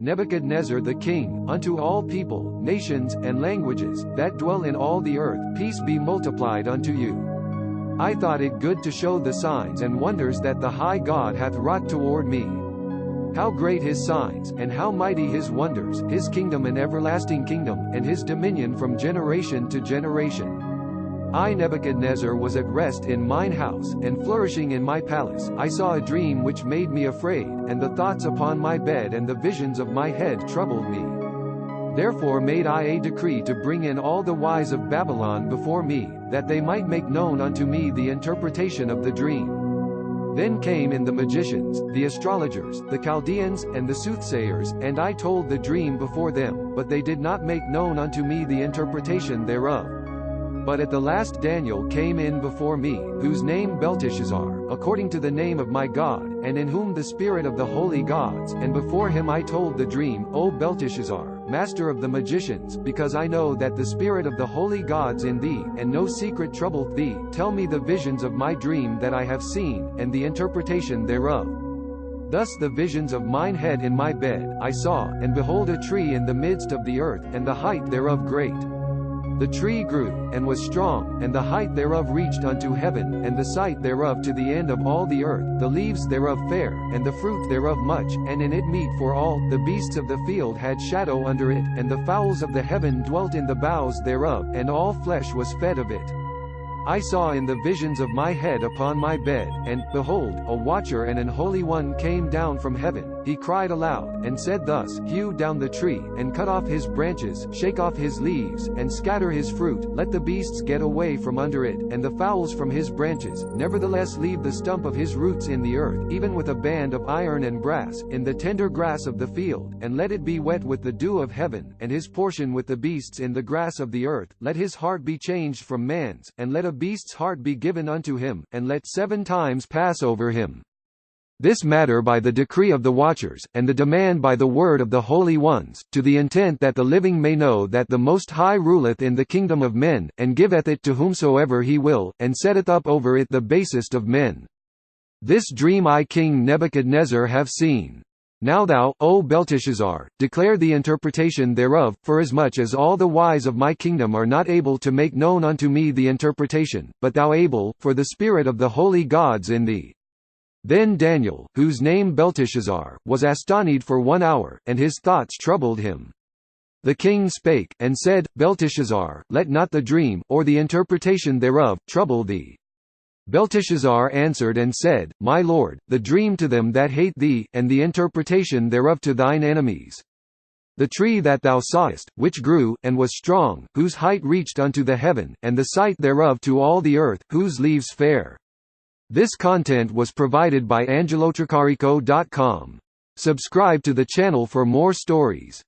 Nebuchadnezzar the king, unto all people, nations, and languages, that dwell in all the earth, peace be multiplied unto you. I thought it good to show the signs and wonders that the high God hath wrought toward me. How great his signs, and how mighty his wonders, his kingdom an everlasting kingdom, and his dominion from generation to generation. I Nebuchadnezzar was at rest in mine house, and flourishing in my palace. I saw a dream which made me afraid, and the thoughts upon my bed and the visions of my head troubled me. Therefore made I a decree to bring in all the wise of Babylon before me, that they might make known unto me the interpretation of the dream. Then came in the magicians, the astrologers, the Chaldeans, and the soothsayers, and I told the dream before them, but they did not make known unto me the interpretation thereof. But at the last Daniel came in before me, whose name Belteshazzar, according to the name of my God, and in whom the spirit of the holy gods, and before him I told the dream, O Belteshazzar, master of the magicians, because I know that the spirit of the holy gods in thee, and no secret troubleth thee, tell me the visions of my dream that I have seen, and the interpretation thereof. Thus the visions of mine head in my bed, I saw, and behold a tree in the midst of the earth, and the height thereof great. The tree grew, and was strong, and the height thereof reached unto heaven, and the sight thereof to the end of all the earth, the leaves thereof fair, and the fruit thereof much, and in it meat for all. The beasts of the field had shadow under it, and the fowls of the heaven dwelt in the boughs thereof, and all flesh was fed of it. I saw in the visions of my head upon my bed, and, behold, a watcher and an holy one came down from heaven. He cried aloud, and said thus, Hew down the tree, and cut off his branches, shake off his leaves, and scatter his fruit, let the beasts get away from under it, and the fowls from his branches, nevertheless leave the stump of his roots in the earth, even with a band of iron and brass, in the tender grass of the field, and let it be wet with the dew of heaven, and his portion with the beasts in the grass of the earth. Let his heart be changed from man's, and let a beast's heart be given unto him, and let 7 times pass over him. This matter by the decree of the watchers, and the demand by the word of the holy ones, to the intent that the living may know that the Most High ruleth in the kingdom of men, and giveth it to whomsoever he will, and setteth up over it the basest of men. This dream I King Nebuchadnezzar have seen. Now thou, O Belteshazzar, declare the interpretation thereof, forasmuch as all the wise of my kingdom are not able to make known unto me the interpretation, but thou able, for the spirit of the holy gods in thee. Then Daniel, whose name Belteshazzar, was astonied for 1 hour, and his thoughts troubled him. The king spake, and said, Belteshazzar, let not the dream, or the interpretation thereof, trouble thee. Belteshazzar answered and said, My lord, the dream to them that hate thee, and the interpretation thereof to thine enemies. The tree that thou sawest, which grew, and was strong, whose height reached unto the heaven, and the sight thereof to all the earth, whose leaves fair. This content was provided by angelotricarico.com. Subscribe to the channel for more stories.